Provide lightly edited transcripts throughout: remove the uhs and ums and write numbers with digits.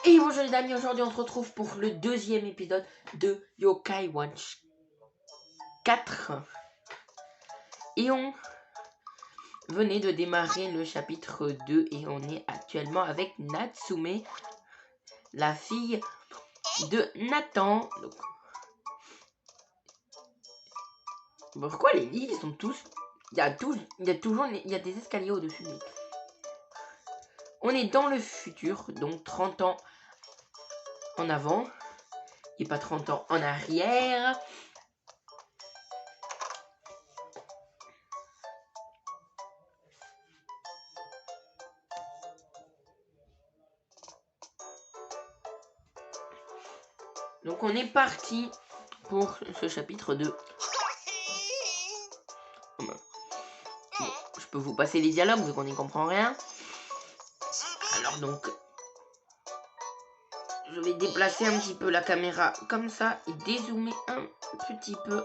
Et bonjour les amis, aujourd'hui on se retrouve pour le deuxième épisode de Yokai Watch 4. Et on venait de démarrer le chapitre 2 et on est actuellement avec Natsume, la fille de Nathan. Donc, pourquoi les lits ils sont tous... Il y a des escaliers au-dessus. On est dans le futur, donc 30 ans en avant et pas 30 ans en arrière. Donc on est parti pour ce chapitre 2. Bon, je peux vous passer les dialogues vu qu'on n'y comprend rien. Alors donc, je vais déplacer un petit peu la caméra comme ça et dézoomer un petit peu.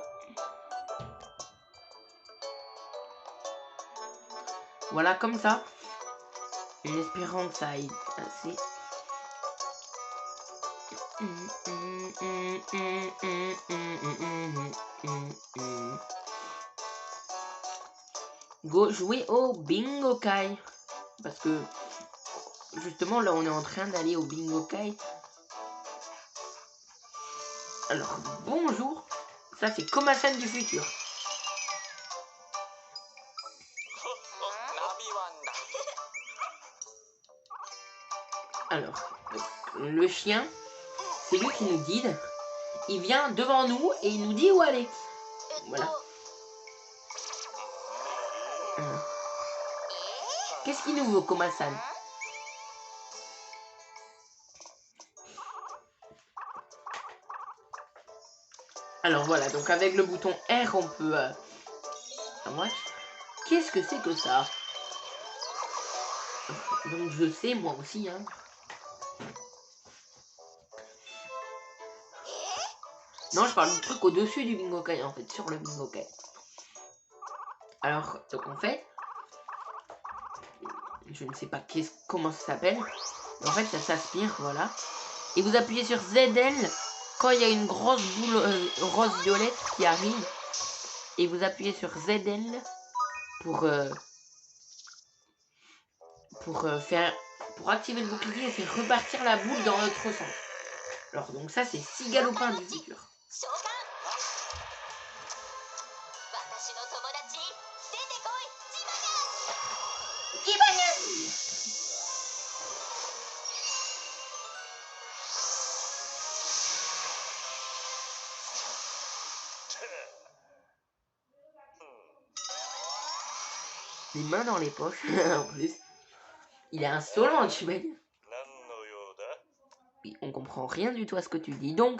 Voilà, comme ça. En espérant que ça aille assez. Go jouer au Bingo Kai. Parce que justement là on est en train d'aller au Bingo Kai. Alors bonjour, ça c'est Koma-san du futur. Alors le chien, c'est lui qui nous guide. Il vient devant nous et il nous dit où aller. Voilà. Qu'est-ce qu'il nous veut, Koma-san? Alors voilà, donc avec le bouton R, on peut... Qu'est-ce que c'est que ça? Donc je sais, moi aussi, hein. Non, je parle du truc au-dessus du Bingo Kai, en fait, sur le Bingo Kai. Alors, donc en fait... Je ne sais pas comment ça s'appelle. En fait, ça s'aspire, voilà. Et vous appuyez sur ZL quand il y a une grosse boule rose-violette qui arrive. Et vous appuyez sur ZL pour activer le bouclier et faire repartir la boule dans l'autre sens. Alors donc ça c'est 6 galopins du futur. Les mains dans les poches en plus. Il est insolent, tu vois. Oui, on comprend rien du tout à ce que tu dis. Donc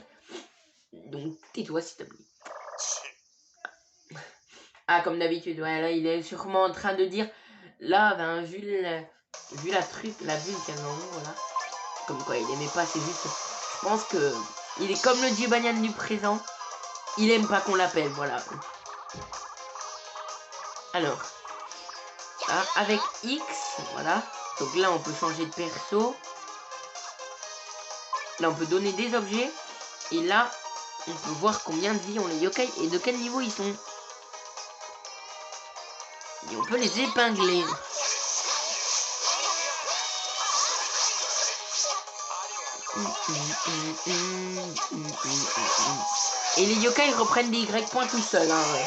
tais-toi s'il te plaît. Ah, comme d'habitude, ouais, là il est sûrement en train de dire là, ben, vu la bulle qu'il y a dans nous, voilà. Comme quoi il aimait pas, c'est juste. Je pense que il est comme le dieu Banyan du présent. Il aime pas qu'on l'appelle, voilà. Alors, avec X, voilà. Donc là on peut changer de perso. Là on peut donner des objets. Et là, on peut voir combien de vie ont les yokai et de quel niveau ils sont. Et on peut les épingler. Et les yokai ils reprennent des Y points tout seuls, hein, ouais.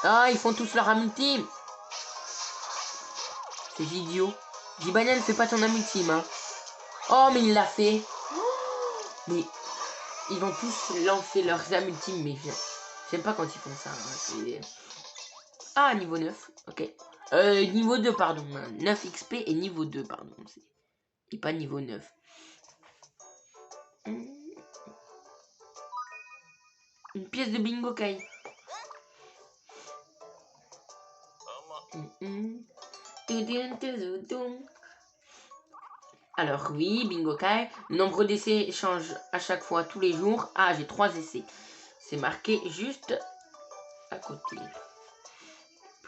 Ah, ils font tous leur amultime. C'est idiot. Jibanyan, fais pas ton amultime, hein. Oh, mais il l'a fait. Mais ils vont tous lancer leurs amultimes, mais j'aime pas quand ils font ça. Hein. Ah, niveau 9, ok. Niveau 2, pardon. 9 XP et niveau 2, pardon. Et pas niveau 9. Une pièce de Bingo Kai. Alors oui, Bingo Kai. Le nombre d'essais change à chaque fois, tous les jours. Ah, j'ai 3 essais. C'est marqué juste à côté.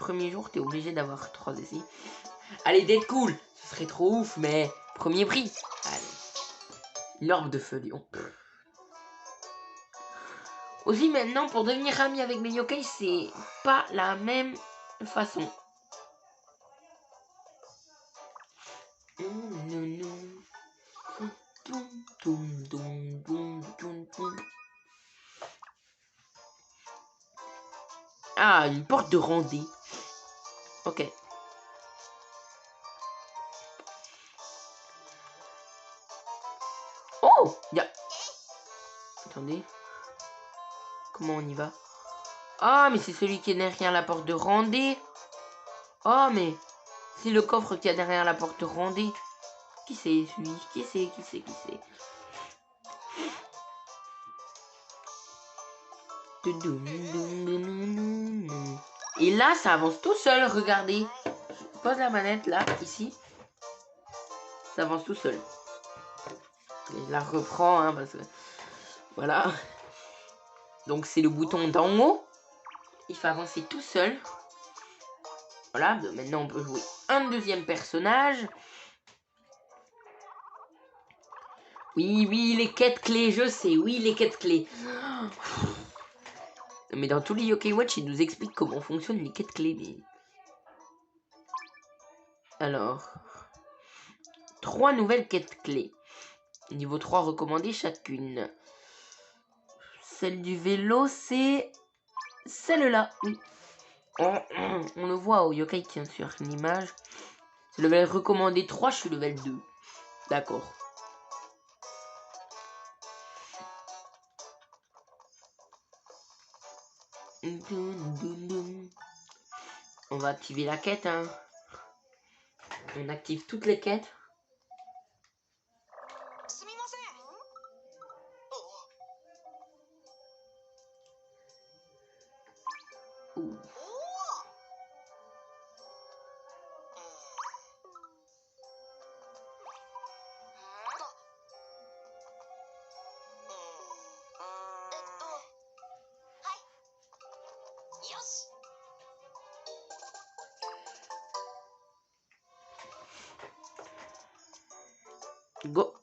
Premier jour, t'es obligé d'avoir 3 essais. Allez, d'être cool. Ce serait trop ouf, mais premier prix. Allez. Une orbe de feu, Lyon. Aussi, maintenant, pour devenir ami avec mes yokai, c'est pas la même façon. Ah, une porte de rendez. Ok. Oh, attendez. Comment on y va? Ah, mais c'est celui qui est derrière la porte de rendez. Oh, mais c'est le coffre qui est derrière la porte de rendez. Qui c'est celui? Qui c'est? Et là, ça avance tout seul, regardez. Je pose la manette là, ici. Ça avance tout seul. Et je la reprends, hein, parce que... Voilà. Donc c'est le bouton d'en haut. Il faut avancer tout seul. Voilà, maintenant on peut jouer un deuxième personnage. Oui, les quêtes clés, je sais. Oui, les quêtes clés. Mais dans tous les Yokai Watch, ils nous expliquent comment fonctionnent les quêtes clés. Mais... Alors... 3 nouvelles quêtes clés. Niveau 3 recommandées chacune. Celle du vélo, c'est... celle-là, oui. On le voit au yokai, tient sur une image. C'est level recommandé 3, je suis level 2. D'accord. On va activer la quête, hein. On active toutes les quêtes. Ouh. Go.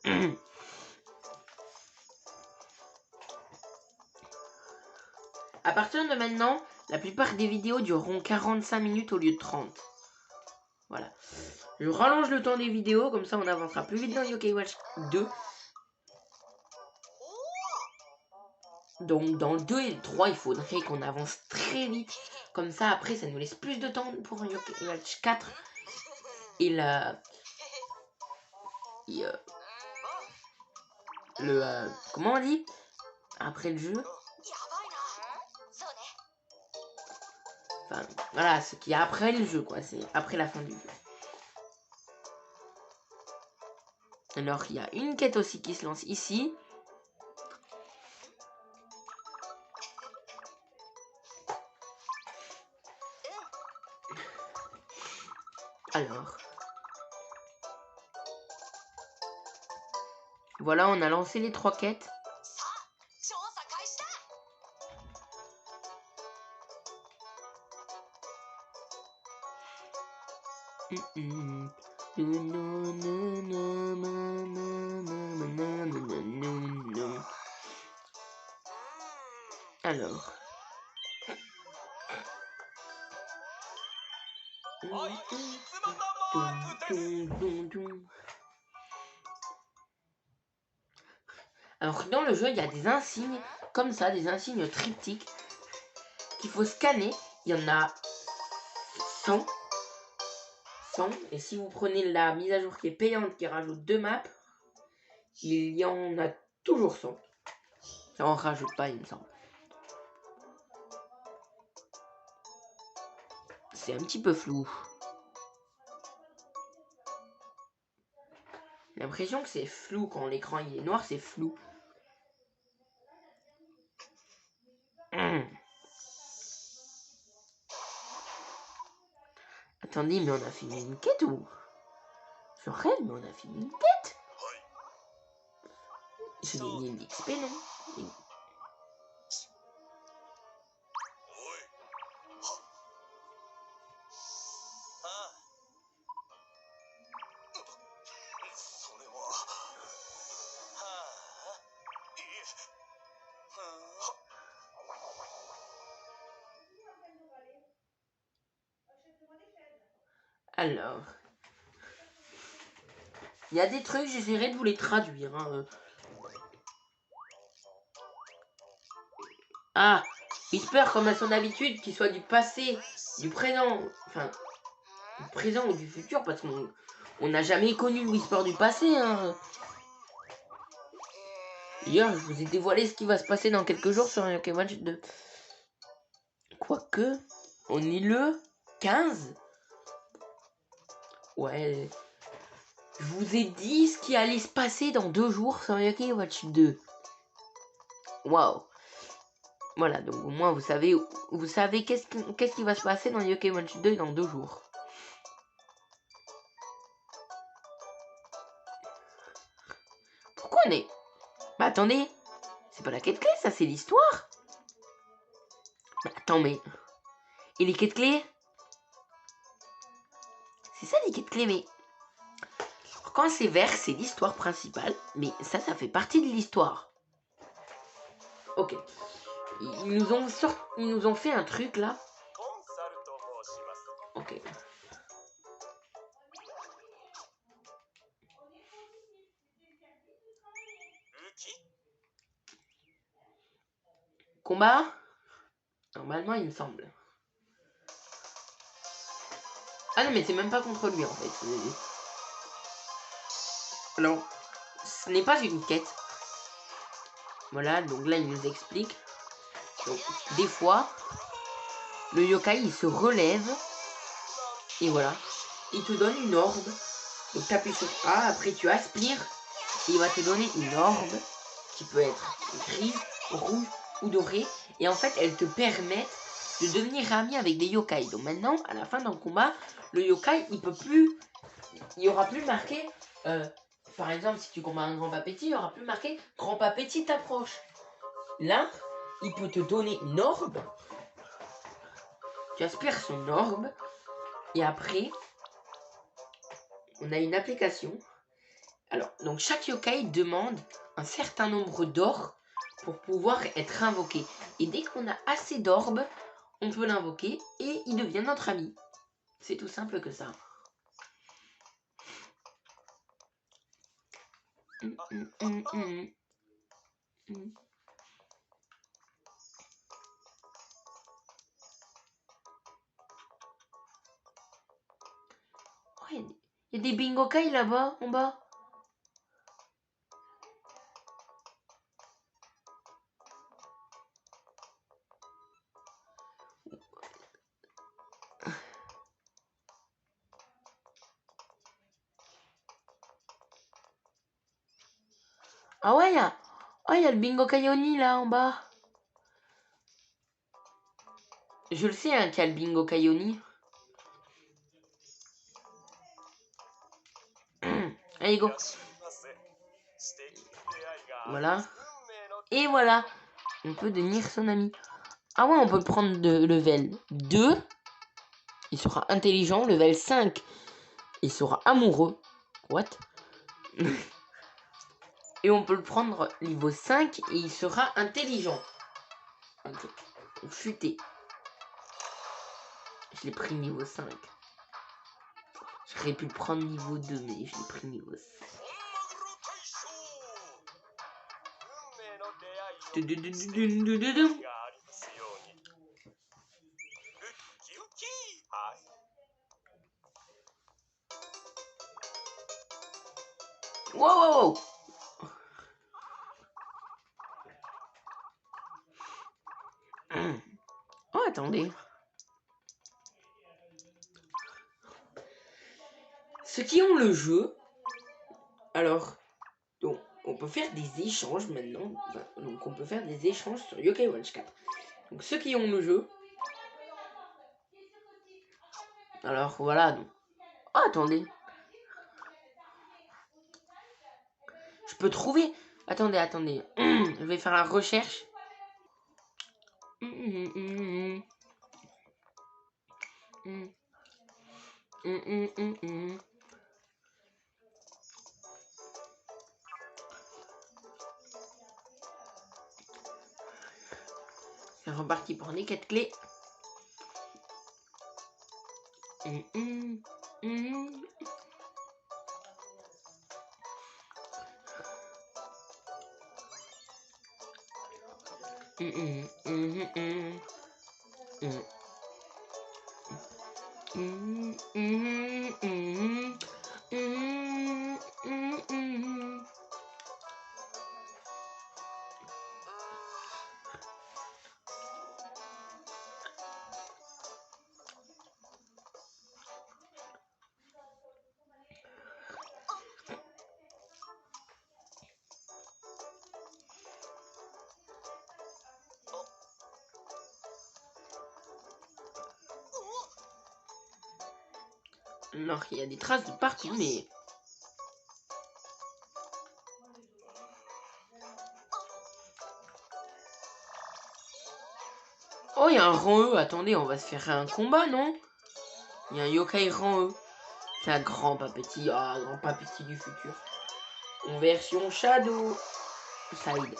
À partir de maintenant, la plupart des vidéos dureront 45 minutes au lieu de 30. Voilà. Je rallonge le temps des vidéos, comme ça on avancera plus vite dans Yokai Watch 2. Donc dans le 2 et le 3, il faudrait qu'on avance très vite. Comme ça, après, ça nous laisse plus de temps pour Yokai Watch 4. Et la... Et, comment on dit? Après le jeu. Enfin, voilà, ce qui est après le jeu, quoi. C'est après la fin du jeu. Alors, il y a une quête aussi qui se lance ici. Alors. Voilà, on a lancé les 3 quêtes. Alors. Alors dans le jeu, il y a des insignes comme ça, des insignes triptyques qu'il faut scanner. Il y en a 100. Et si vous prenez la mise à jour qui est payante, qui rajoute 2 maps, il y en a toujours 100. Ça en rajoute pas, il me semble. C'est un petit peu flou. J'ai l'impression que c'est flou quand l'écran il est noir, c'est flou. Attendez, mais on a fini une quête ou... Je rêve, mais on a fini une quête. J'ai gagné une XP, non? Alors, il y a des trucs, j'essaierai de vous les traduire. Hein. Ah, Whisper, comme à son habitude, qu'il soit du passé, du présent, enfin, du présent ou du futur, parce qu'on n'a jamais connu le Whisper du passé. Hein. D'ailleurs, je vous ai dévoilé ce qui va se passer dans quelques jours sur un Yokai Watch 2. Quoique, on est le 15. Ouais. Je vous ai dit ce qui allait se passer dans 2 jours sur Yokai Watch 2. Waouh. Voilà, donc au moins vous savez qu'est-ce qui va se passer dans Yokai Watch 2 dans 2 jours. Pourquoi on est... Bah attendez, c'est pas la quête clé, ça c'est l'histoire. Bah, attends mais... Et les quêtes clés? C'est ça les quêtes clés mais... Quand c'est vert, c'est l'histoire principale, mais ça fait partie de l'histoire. Ok. Ils nous ont fait un truc là. Ok. Combat? Normalement, il me semble. Ah non, mais c'est même pas contre lui en fait. Alors, ce n'est pas une quête. Voilà, donc là, il nous explique. Donc, des fois, le yokai, il se relève. Et voilà. Il te donne une orbe. Donc, tu appuies sur A. Après, tu aspires. Et il va te donner une orbe qui peut être grise, rouge ou dorée. Et en fait, elles te permettent de devenir ami avec des yokai. Donc maintenant, à la fin d'un combat, le yokai, il peut plus... Il n'y aura plus marqué... par exemple, si tu combats un grand papéti, il n'y aura plus marqué grand papéti t'approche. Là, il peut te donner une orbe. Tu aspires son orbe. Et après, on a une application. Alors, donc chaque yokai demande un certain nombre d'or pour pouvoir être invoqué. Et dès qu'on a assez d'orbes, on peut l'invoquer et il devient notre ami. C'est tout simple que ça. Oh, il y a des bingokai là-bas, en bas. Ah ouais, il y a le bingokai Oni là en bas. Je le sais hein, qu'il y a le bingokai Oni. Allez, go. Voilà. Et voilà. On peut devenir son ami. Ah ouais, on peut prendre de level 2. Il sera intelligent. Level 5. Il sera amoureux. What? Et on peut le prendre niveau 5 et il sera intelligent. Ok. Futé. Je l'ai pris niveau 5. J'aurais pu le prendre niveau 2, mais je l'ai pris niveau 5. Wow, wow, wow. Oh, attendez. Ceux qui ont le jeu, alors, donc, on peut faire des échanges maintenant. Donc, on peut faire des échanges sur Yokai Watch 4. Donc, ceux qui ont le jeu, alors voilà. Donc... Oh, attendez. Je peux trouver. Attendez, attendez. Je vais faire la recherche. C'est reparti pour les 4 clés. Alors, il y a des traces de partout, mais... Oh, il y a un rang E. Attendez, on va se faire un combat, non? Il y a un yokai rang E. C'est un grand papeti. Ah, grand papeti du futur. En version Shadow Side.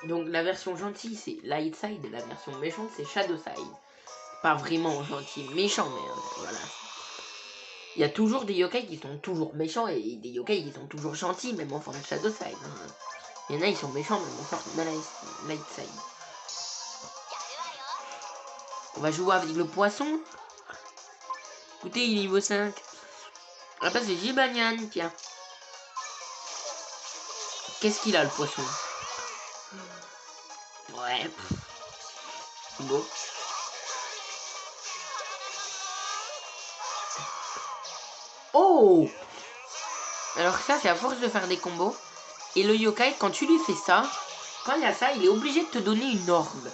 Donc, la version gentille, c'est Light Side. La version méchante, c'est Shadow Side. Pas vraiment gentil, méchant, mais voilà. Il y a toujours des yokai qui sont toujours méchants et des yokai qui sont toujours gentils, même en forme Shadow Side. Il y en a, ils sont méchants, même en forme Light Side. On va jouer avec le poisson. Écoutez, il est niveau 5. À la place, c'est Jibanyan, tiens. Qu'est-ce qu'il a, le poisson? Ouais. Beau. Oh! Alors ça, c'est à force de faire des combos. Et le yokai, quand tu lui fais ça, quand il y a ça, il est obligé de te donner une orbe.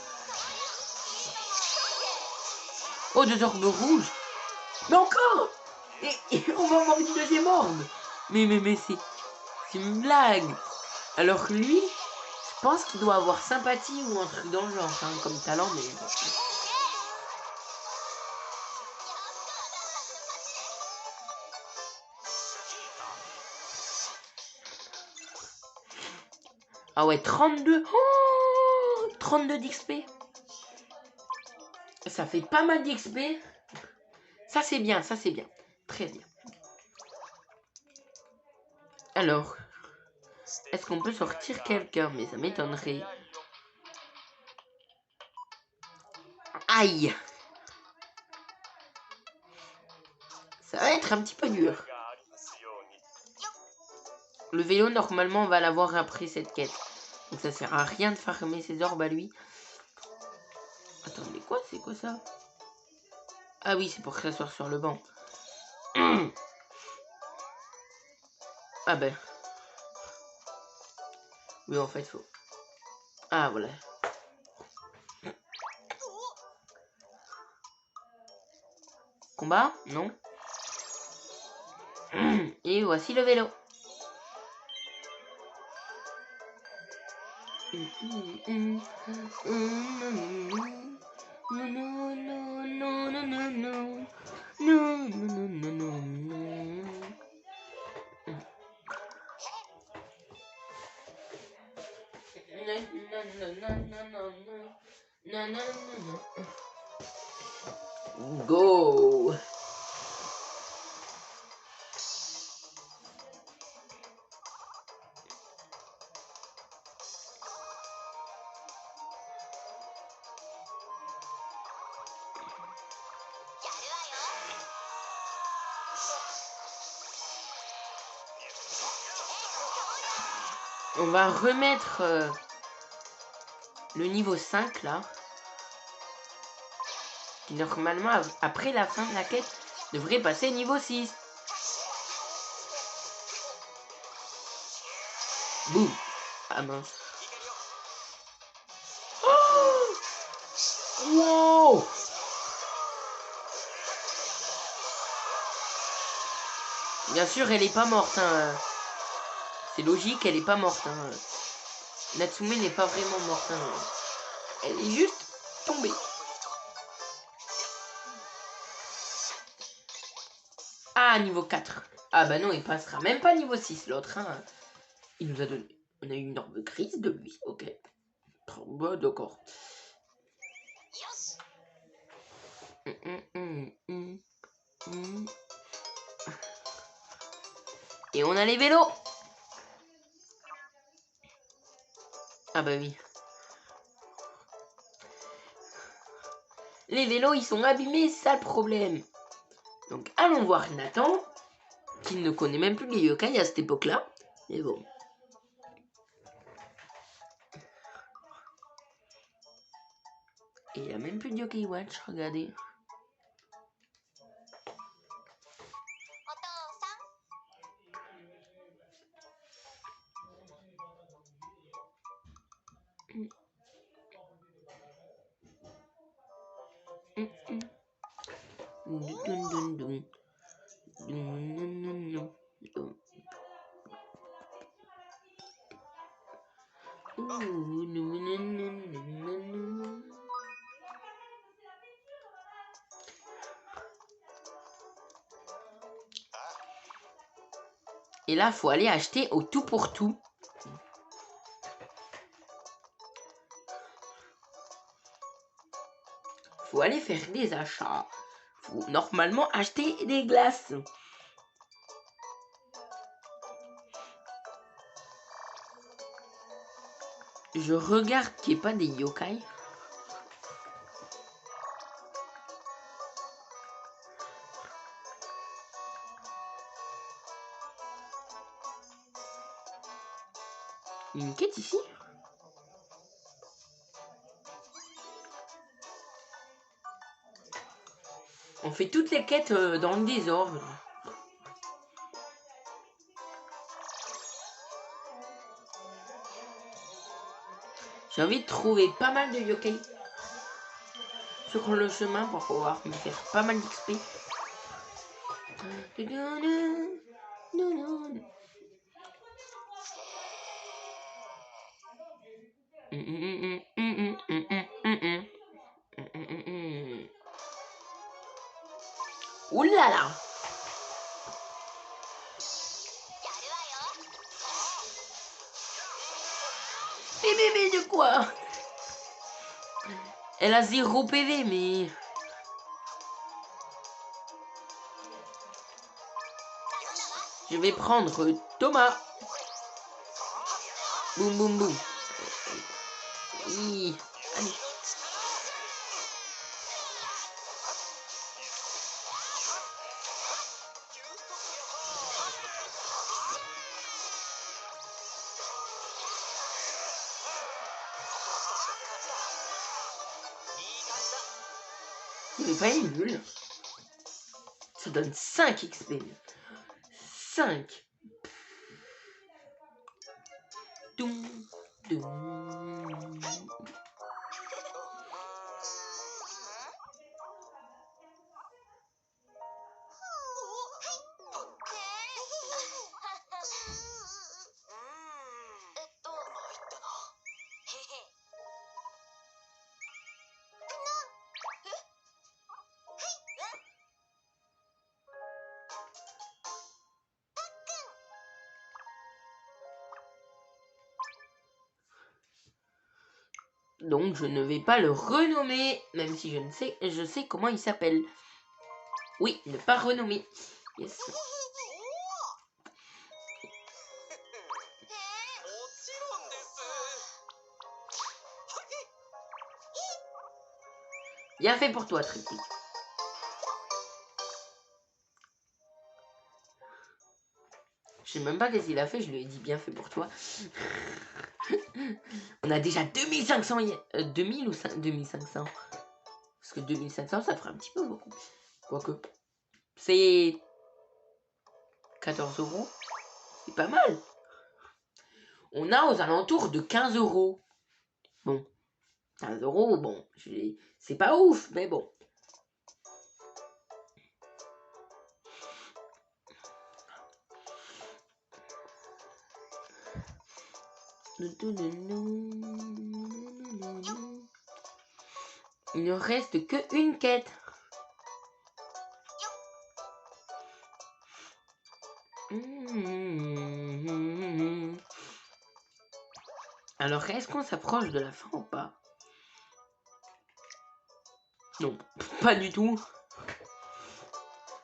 Oh, 2 orbes rouges. Mais encore! Et on va avoir une deuxième orbe. Mais c'est une blague. Alors que lui, je pense qu'il doit avoir sympathie ou un truc dans le genre, hein, comme talent, mais... Ah ouais, 32. Oh, 32 d'XP. Ça fait pas mal d'XP. Ça c'est bien, ça c'est bien. Très bien. Alors, est-ce qu'on peut sortir quelqu'un? Mais ça m'étonnerait. Aïe! Ça va être un petit peu dur. Le vélo, normalement, on va l'avoir après cette quête. Donc ça sert à rien de farmer ses orbes à lui. Attendez, quoi? C'est quoi ça? Ah oui, c'est pour s'asseoir sur le banc. Ah ben. Oui, en fait, faut... Ah, voilà. Combat? Non. Et voici le vélo. Go! On va remettre le niveau 5 là. Qui normalement, après la fin de la quête, devrait passer niveau 6. Boum. Ah mince. Oh, wow. Bien sûr, elle est pas morte. Hein. C'est logique, elle est pas morte. Hein. Natsume n'est pas vraiment morte. Hein. Elle est juste tombée. Ah, niveau 4. Ah bah non, il passera même pas niveau 6, l'autre. Hein. Il nous a donné... On a eu une orbe grise de lui. Ok. Bah, d'accord. Et on a les vélos. Ah bah oui. Les vélos, ils sont abîmés, c'est ça le problème. Donc allons voir Nathan, qui ne connaît même plus les yokai à cette époque-là. Mais bon. Et il n'y a même plus de Yokai Watch, regardez. Et là, faut aller acheter au tout pour tout. Faut aller faire des achats. Faut normalement acheter des glaces. Je regarde qu'il n'y ait pas des yokai. Une quête ici? On fait toutes les quêtes dans le désordre. J'ai envie de trouver pas mal de yokai sur le chemin pour pouvoir me faire pas mal d'XP. Ouh là là! Mais de quoi? Elle a 0 PV, mais... Je vais prendre Thomas. Boum boum boum. Oui. Allez. C'est pas une bulle. Ça donne 5 XP. 5. Doum, doum. Donc je ne vais pas le renommer, même si je sais comment il s'appelle. Oui, ne pas renommer. Yes. Bien fait pour toi, Tricky. Je sais même pas qu'est-ce qu'il a fait, je lui ai dit bien fait pour toi. On a déjà 2500 yens. 2000 ou 2500? Parce que 2500, ça ferait un petit peu beaucoup. Quoique. C'est 14 €. C'est pas mal. On a aux alentours de 15 €. Bon. 15 €, bon. C'est pas ouf, mais bon. Il ne reste que une quête. Alors, est-ce qu'on s'approche de la fin ou pas? Non, pas du tout.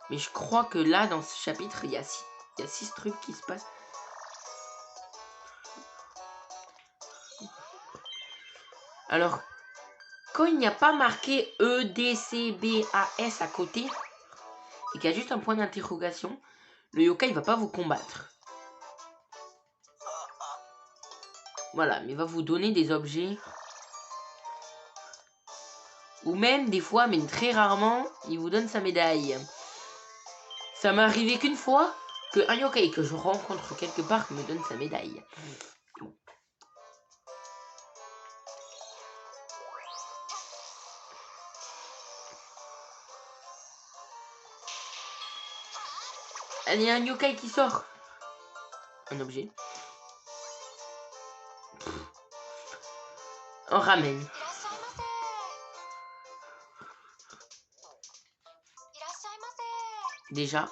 Mais je crois que là, dans ce chapitre, il y a Il y a 6 trucs qui se passent. Alors, quand il n'y a pas marqué E, D, C, B, A, S à côté, et qu'il y a juste un point d'interrogation, le yokai il va pas vous combattre. Voilà, mais il va vous donner des objets. Ou même des fois, mais très rarement, il vous donne sa médaille. Ça m'est arrivé qu'une fois que un yokai que je rencontre quelque part me donne sa médaille. Il y a un yokai qui sort. Un objet. Un ramen. Déjà.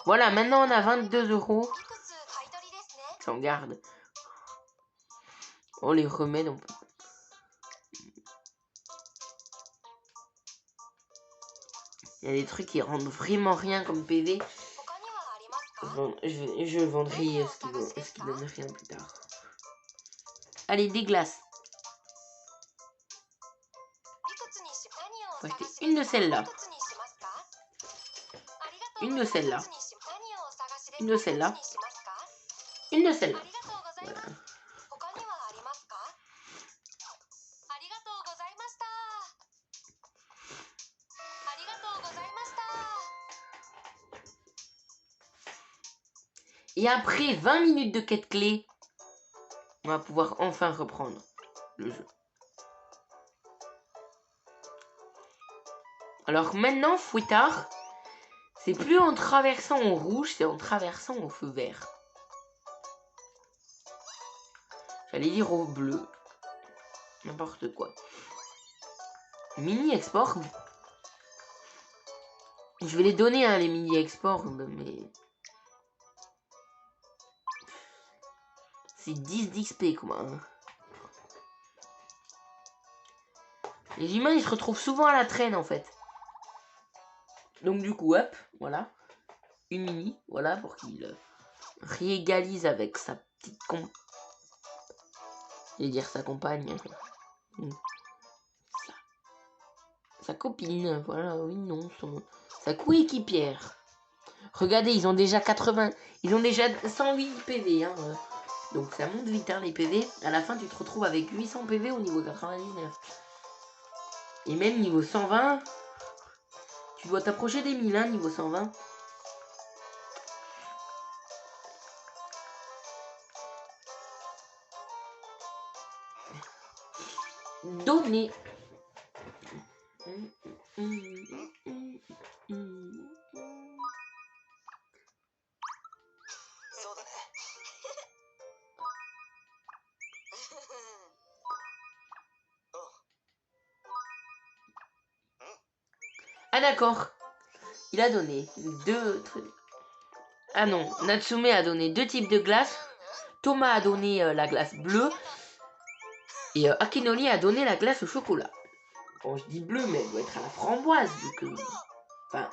Voilà, maintenant on a 22 €. J'en garde. On les remet donc. Il y a des trucs qui rendent vraiment rien comme PV. Je vendrai ce qui donne rien plus tard. Allez, des glaces. Faut acheter une de celles-là. Une de celles-là. Une de celles-là. Une de celles-là. Voilà. Et après 20 minutes de quête clé, on va pouvoir enfin reprendre le jeu. Alors maintenant, Fouettard, c'est plus en traversant au rouge, c'est en traversant au feu vert. J'allais dire au bleu. N'importe quoi. Mini-export. Je vais les donner, hein, les mini-exports, mais... C'est 10 d'XP, quoi. Hein. Les humains, ils se retrouvent souvent à la traîne, en fait. Donc, du coup, hop, voilà. Une mini, voilà, pour qu'il réégalise avec sa petite Je vais dire sa compagne. Sa copine, voilà, oui, non, sa coéquipière. Regardez, ils ont déjà 80... Ils ont déjà 108 PV, hein. Donc ça monte vite, hein, les PV. À la fin, tu te retrouves avec 800 PV au niveau 99. Et même niveau 120, tu dois t'approcher des 1000, hein, niveau 120. Donner. Ah d'accord. Il a donné 2 trucs. Ah non, Natsume a donné 2 types de glace. Thomas a donné la glace bleue. Et Akinori a donné la glace au chocolat. Bon, je dis bleu, mais elle doit être à la framboise, vu que... Enfin,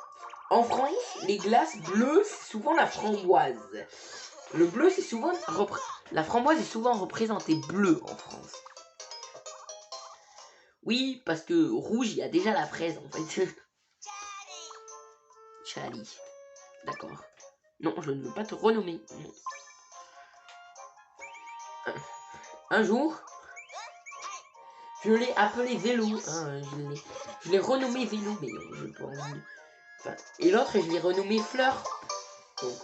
en France, les glaces bleues, c'est souvent la framboise. Le bleu, c'est souvent... La framboise est souvent représentée bleue en France. Oui, parce que rouge, il y a déjà la fraise, en fait. Charlie. D'accord. Non, je ne veux pas te renommer. Non. Un jour, je l'ai appelé Vélo. Hein, je l'ai renommé Vélo, mais je peux en... Enfin, et l'autre, je l'ai renommé Fleur. Donc...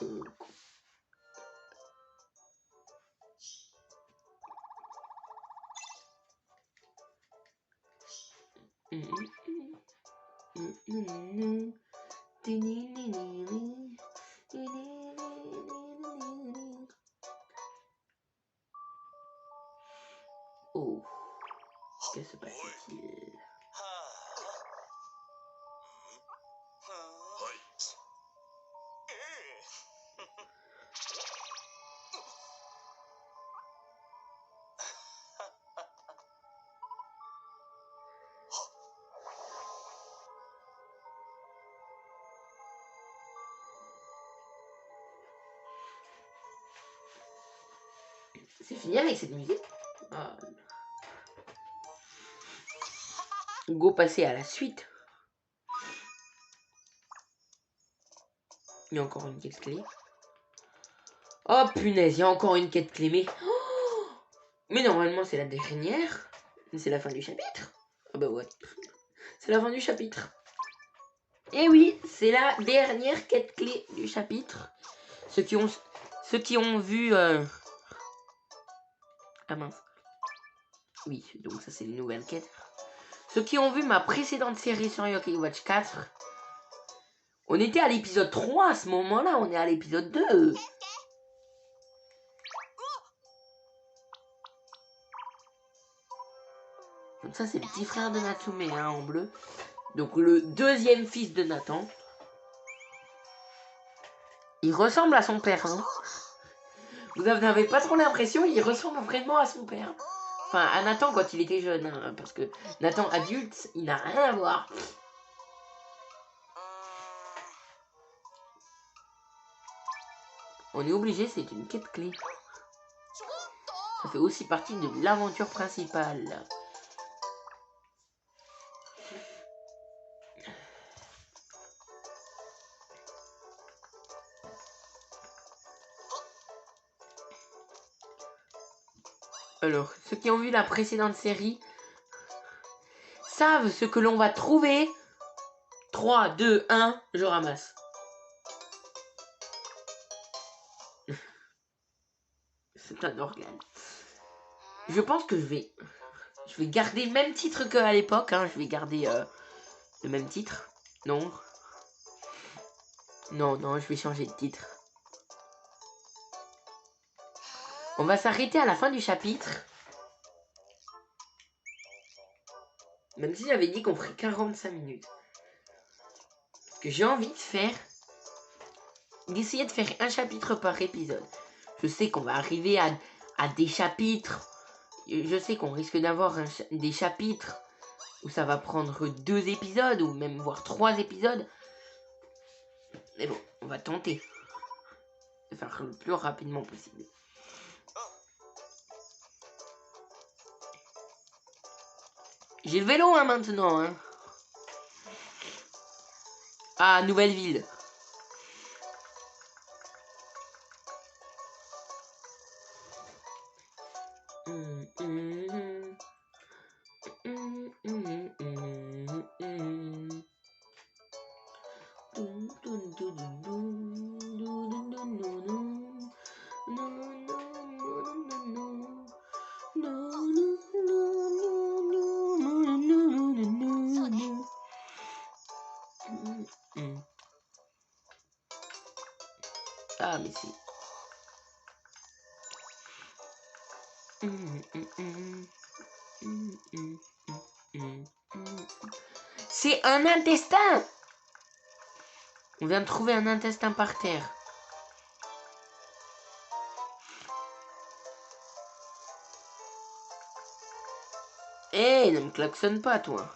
Oh, que se passe-t-il? C'est fini avec cette musique. Ah. Go passer à la suite. Il y a encore une quête clé. Oh punaise, il y a encore une quête clé. Mais normalement c'est la dernière. C'est la fin du chapitre. Ah bah ouais. C'est la fin du chapitre. Et oui, c'est la dernière quête clé du chapitre. Ceux qui ont vu... Ah mince. Oui, donc ça c'est une nouvelle quête. Ceux qui ont vu ma précédente série sur Yokai Watch 4, on était à l'épisode 3 à ce moment-là, on est à l'épisode 2. Donc ça c'est le petit frère de Natsume hein, en bleu. Donc le deuxième fils de Nathan. Il ressemble à son père. Hein. Vous n'avez pas trop l'impression, il ressemble vraiment à son père. Enfin à Nathan quand il était jeune. Hein, parce que Nathan adulte, il n'a rien à voir. On est obligé, c'est une quête clé. Ça fait aussi partie de l'aventure principale. Alors, ceux qui ont vu la précédente série savent ce que l'on va trouver. 3, 2, 1, je ramasse. C'est un organe. Je pense que je vais garder le même titre qu'à l'époque. Hein. Je vais garder le même titre. Non. Non, je vais changer de titre. On va s'arrêter à la fin du chapitre. Même si j'avais dit qu'on ferait 45 minutes. Ce que j'ai envie de faire, d'essayer de faire un chapitre par épisode. Je sais qu'on va arriver à des chapitres. Je sais qu'on risque d'avoir des chapitres où ça va prendre 2 épisodes ou même voire 3 épisodes. Mais bon, on va tenter de faire le plus rapidement possible. J'ai le vélo hein, maintenant. Hein. Ah, nouvelle ville. Ah, mais si. C'est un intestin. On vient de trouver un intestin par terre. Eh, ne me klaxonne pas, toi.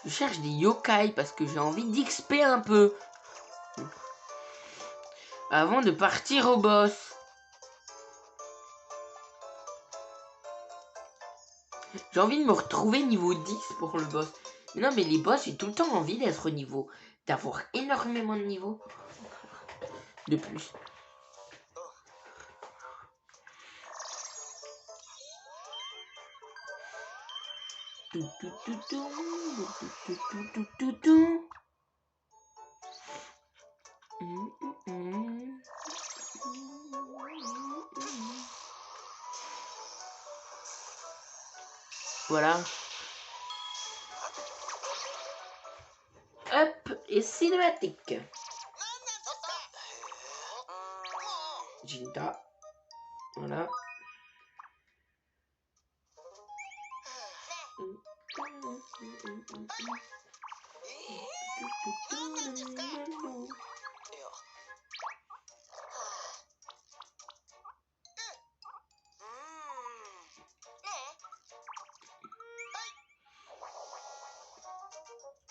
Je cherche des yokai parce que j'ai envie d'XP un peu. Avant de partir au boss. J'ai envie de me retrouver niveau 10 pour le boss. Mais non, mais les boss, j'ai tout le temps envie d'être au niveau. D'avoir énormément de niveaux. De plus. Voilà. Hop, et cinématique. Jinta. Voilà.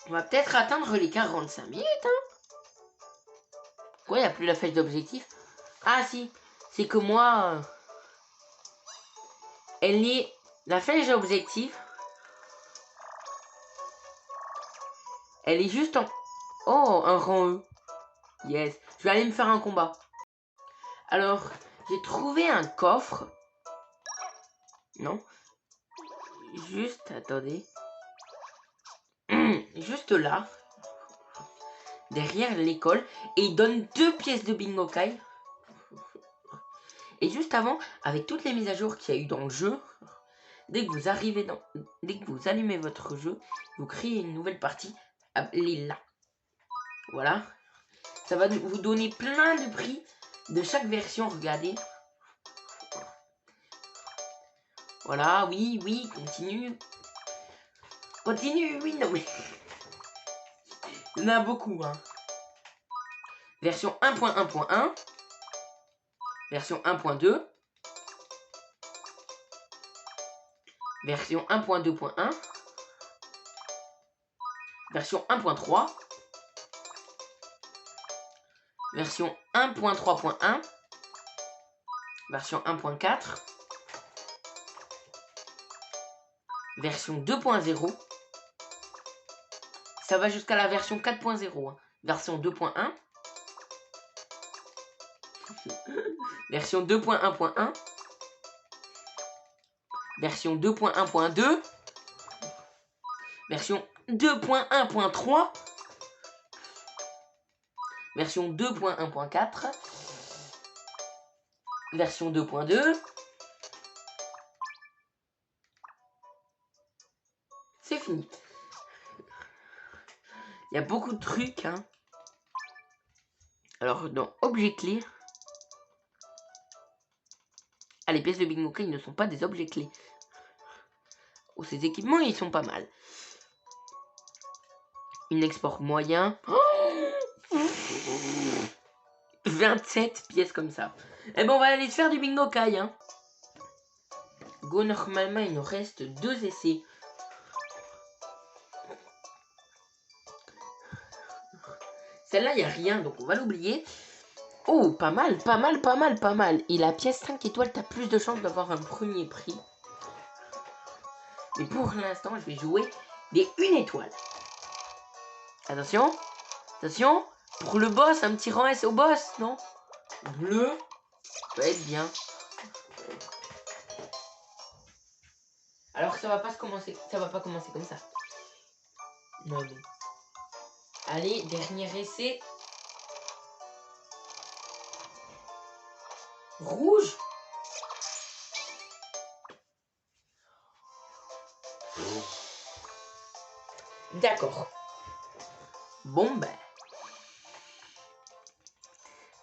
On va peut-être atteindre les 45 minutes, hein. Pourquoi il n'y a plus la flèche d'objectif? Ah si, c'est que moi, elle est la flèche d'objectif. Elle est juste en... Oh, un rang E. Yes. Je vais aller me faire un combat. Alors, j'ai trouvé un coffre. Non. Juste, attendez. Juste là. Derrière l'école. Et il donne 2 pièces de Bingo Kai. Et juste avant, avec toutes les mises à jour qu'il y a eu dans le jeu, dès que vous arrivez dans... Dès que vous allumez votre jeu, vous créez une nouvelle partie. Appelez là. Voilà. Ça va vous donner plein de prix de chaque version. Regardez. Voilà, oui, oui, continue. Continue, oui, non mais... Il y en a beaucoup, hein. Version 1.1.1. Version 1.2. Version 1.2.1. Version 1.3. Version 1.3.1. Version 1.4. Version 2.0. Ça va jusqu'à la version 4.0. Hein. Version 2.1. Version 2.1.1. Version 2.1.2. Version 2.1.3. Version 2.1.4. Version 2.2. C'est fini. Il y a beaucoup de trucs, hein. Alors, dans Objet clé... Ah, les pièces de Bingo Kai ne sont pas des objets clés. Oh, ces équipements, ils sont pas mal. Une export moyen. Oh 27 pièces comme ça. Et bon, on va aller se faire du Bingo Kai, hein. Go, normalement, il nous reste 2 essais. Celle-là, il n'y a rien, donc on va l'oublier. Oh, pas mal, pas mal, pas mal, pas mal. Et la pièce 5 étoiles, t'as plus de chances d'avoir un premier prix. Mais pour l'instant, je vais jouer des 1 étoile. Attention, attention. Pour le boss, un petit rang S au boss, non? Bleu, ça peut être bien. Alors ça va pas se commencer, ça va pas commencer comme ça. Non mais. Allez, dernier essai. Rouge. D'accord. Bon ben.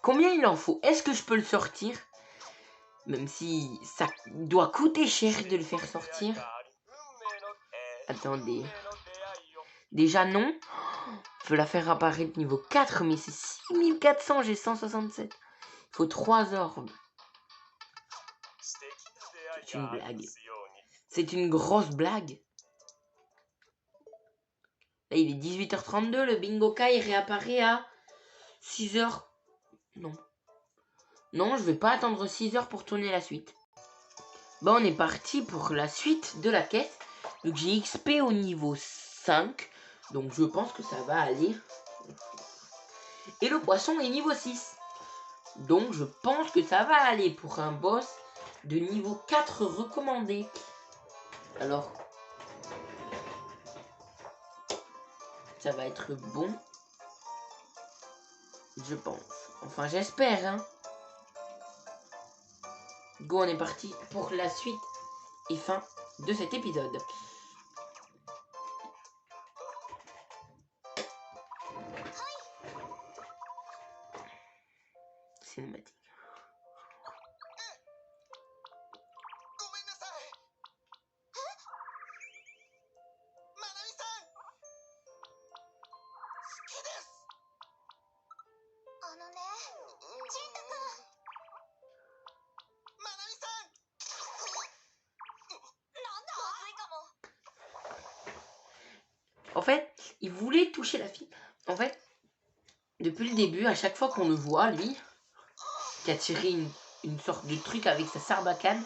Combien il en faut? Est-ce que je peux le sortir? Même si ça doit coûter cher de le faire sortir. Attendez. Déjà non. Je veux la faire apparaître niveau 4, mais c'est 6400, j'ai 167. Il faut 3 orbes. C'est une blague. C'est une grosse blague. Là, il est 18h32, le Bingo Kai réapparaît à 6h. Non. Non, je vais pas attendre 6h pour tourner la suite. Bon, on est parti pour la suite de la quête. Donc j'ai XP au niveau 5. Donc je pense que ça va aller. Et le poisson est niveau 6. Donc je pense que ça va aller pour un boss de niveau 4 recommandé. Alors, ça va être bon. Je pense. Enfin, j'espère, hein. Go, on est parti pour la suite et fin de cet épisode. Cinématique. En fait, il voulait toucher la fille. En fait, depuis le début, à chaque fois qu'on le voit, lui, qui a tiré une sorte de truc avec sa sarbacane.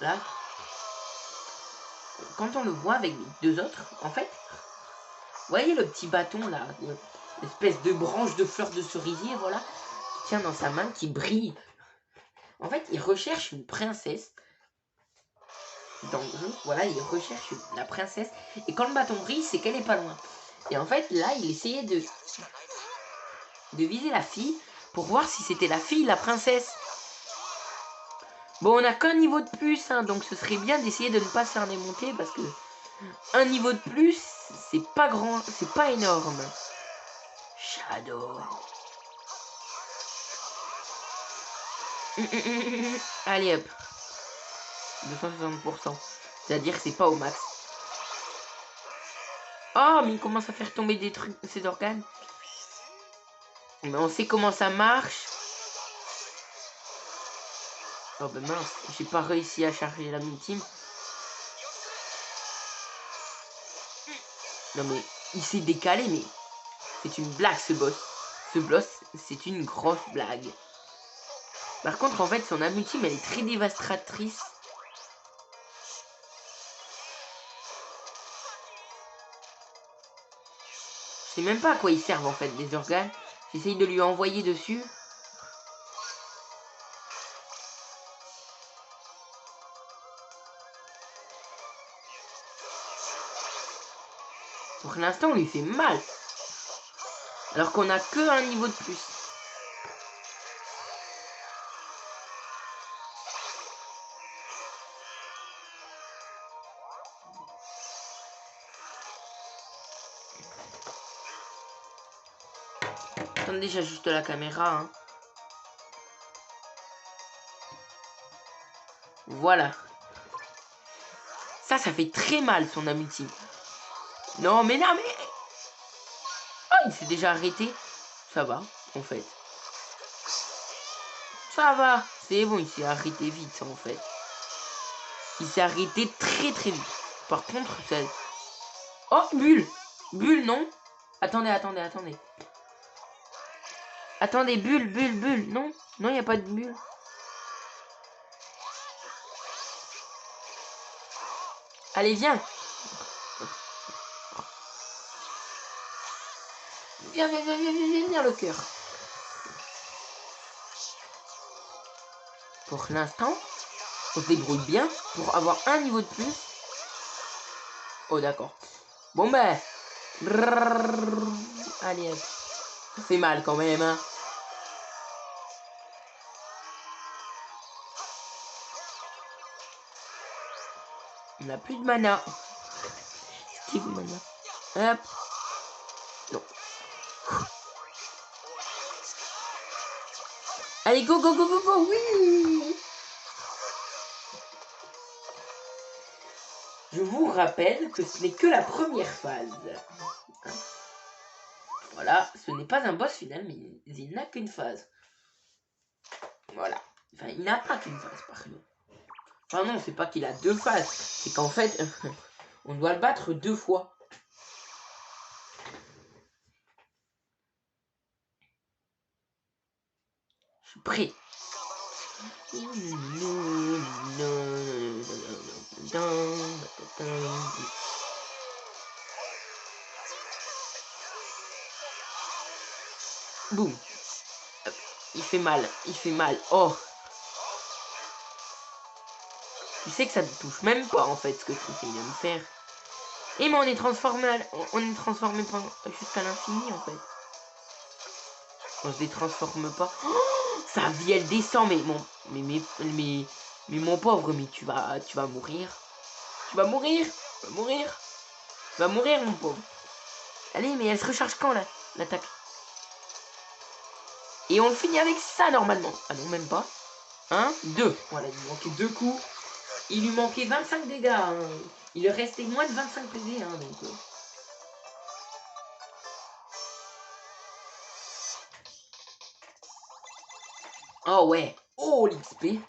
Là. Quand on le voit avec les deux autres, en fait, vous voyez le petit bâton là, l'espèce de branche de fleurs de cerisier, voilà, qui tient dans sa main, qui brille. En fait, il recherche une princesse. Dans le jeu, voilà, il recherche la princesse. Et quand le bâton brille, c'est qu'elle est pas loin. Et en fait, là, il essayait de viser la fille pour voir si c'était la fille, la princesse. Bon, on n'a qu'un niveau de plus, hein, donc ce serait bien d'essayer de ne pas se faire démonter parce que un niveau de plus, c'est pas grand, c'est pas énorme. Shadow. Allez hop. 260%. C'est-à-dire que c'est pas au max. Oh, mais il commence à faire tomber des trucs, ses organes. Mais on sait comment ça marche. Oh ben mince, j'ai pas réussi à charger la mini-team. Non mais, il s'est décalé, mais c'est une blague ce boss. Ce boss, c'est une grosse blague. Par contre, en fait, son amitim, elle est très dévastatrice. Je sais même pas à quoi ils servent, en fait, des organes. J'essaye de lui envoyer dessus. Pour l'instant, on lui fait mal. Alors qu'on a que un niveau de plus. Attendez, j'ajuste la caméra. Hein. Voilà. Ça fait très mal, son amitim. Non, mais... Oh, il s'est déjà arrêté. Ça va, en fait. Ça va. C'est bon, il s'est arrêté vite, en fait. Il s'est arrêté très vite. Par contre, ça... Oh, bulle. Bulle, non. Attendez. Attendez, bulle. Non, il n'y a pas de bulle. Allez, viens. Viens, le cœur. Pour l'instant, on se débrouille bien pour avoir un niveau de plus. Oh, d'accord. Bon, ben. Allez, hop. Ça fait mal quand même, hein. On n'a plus de mana. Steve mana. Hop. Non. Allez, go, oui. Je vous rappelle que ce n'est que la première phase. Voilà, ce n'est pas un boss final, mais il n'a qu'une phase. Voilà. Enfin, il n'a pas qu'une phase, pardon. Enfin non, c'est pas qu'il a deux phases. C'est qu'en fait, on doit le battre 2 fois. Je suis prêt. Boum. Il fait mal. Oh. Tu sais que ça ne touche même pas en fait ce que tu essayes de me faire. Et mais on est transformé jusqu'à l'infini en fait. On se détransforme pas. Oh, sa vie elle descend mais mon pauvre, mais tu vas mourir. Tu vas mourir mon pauvre. Allez, mais elle se recharge quand là, l'attaque? Et on finit avec ça normalement. Ah non, même pas. 1, 2. Voilà, il lui manquait 2 coups. Il lui manquait 25 dégâts. Hein. Il lui restait moins de 25 PV. Hein, donc, Oh ouais. Oh l'XP.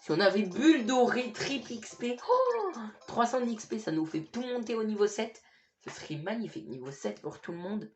Si on avait bulle dorée, triple XP. Oh, 300 d'XP, ça nous fait tout monter au niveau 7. Ce serait magnifique. Niveau 7 pour tout le monde.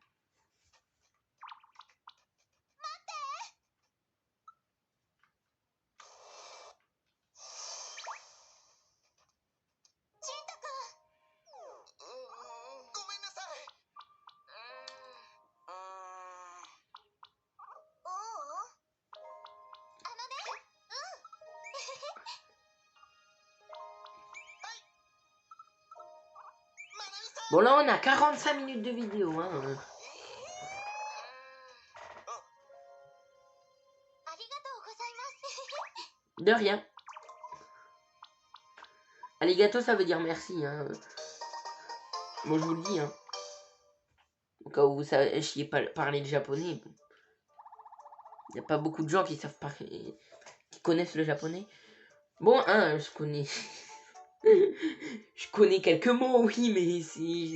Bon, là, on a 45 minutes de vidéo. Hein. De rien. Arigato, ça veut dire merci. Hein. Moi, je vous le dis. Hein. Au cas où vous sachiez pas parler le japonais. Il n'y a pas beaucoup de gens qui savent parler, qui connaissent le japonais. Bon, hein, je connais. Je connais quelques mots, oui, mais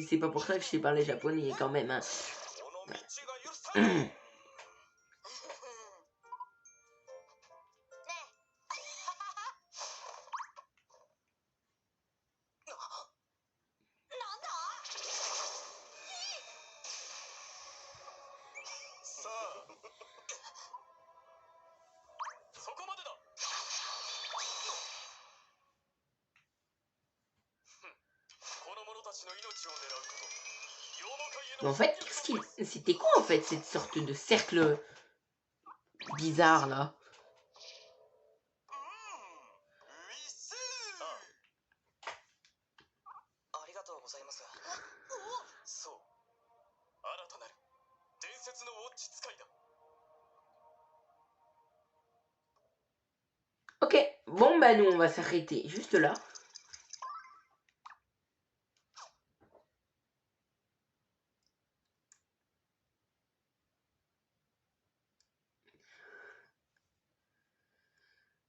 c'est pas pour ça que je sais parler japonais quand même. Hein. Mais en fait, c'était quoi en fait cette sorte de cercle bizarre là? Ok, bon bah nous on va s'arrêter juste là.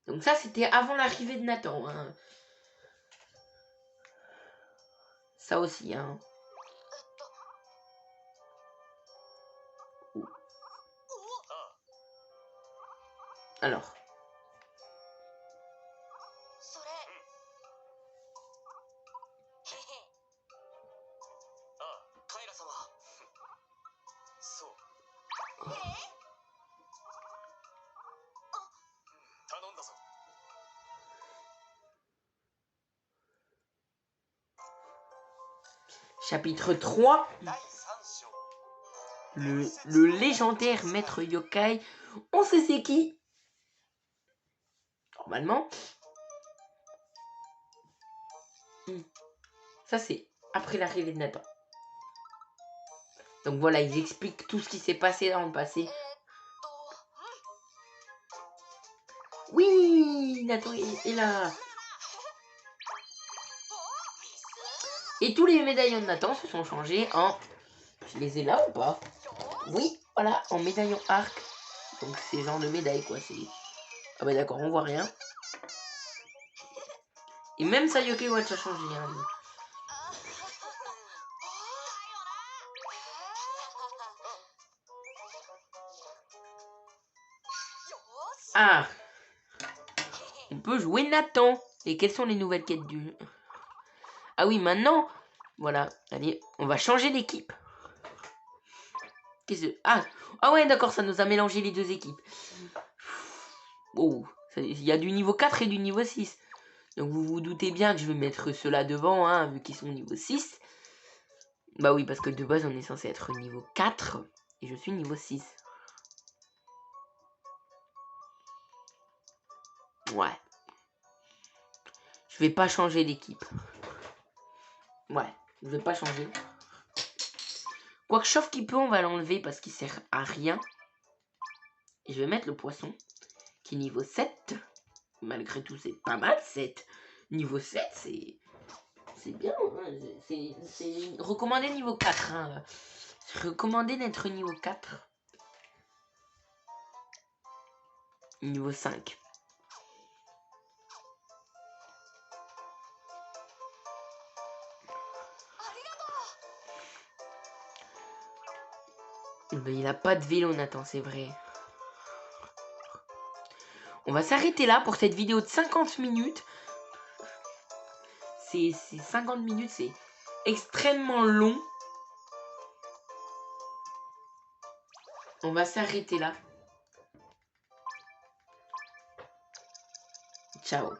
Donc ça c'était avant l'arrivée de Nathan. Hein. Ça aussi, hein. Alors. Chapitre 3. Le légendaire maître yokai. On sait c'est qui. Normalement. Ça c'est après l'arrivée de Nathan. Donc voilà, ils expliquent tout ce qui s'est passé dans le passé. Oui, Nathan est là. Et tous les médaillons de Nathan se sont changés en... Je les ai là ou pas? Oui, voilà, en médaillon arc. Donc c'est genre de médaille quoi. Ah bah d'accord, on voit rien. Et même Sayoke Watch a changé. Hein. Ah, on peut jouer Nathan. Et quelles sont les nouvelles quêtes du jeu? Ah oui, maintenant, voilà, allez, on va changer d'équipe. Ah ouais, d'accord, ça nous a mélangé les deux équipes. Oh, il y a du niveau 4 et du niveau 6. Donc vous vous doutez bien que je vais mettre ceux-là devant, hein, vu qu'ils sont niveau 6. Bah oui, parce que de base, on est censé être niveau 4. Et je suis niveau 6. Ouais. Je vais pas changer d'équipe. Ouais, je vais pas changer. Quoique chauffe qui peut, on va l'enlever parce qu'il sert à rien. Et je vais mettre le poisson, qui est niveau 7. Malgré tout, c'est pas mal, 7. Niveau 7, c'est bien. Hein. C'est recommandé niveau 4. Hein. Recommandé d'être niveau 4. Niveau 5. Mais il a pas de vélo, Nathan, c'est vrai. On va s'arrêter là pour cette vidéo de 50 minutes. C'est 50 minutes, c'est extrêmement long. On va s'arrêter là. Ciao.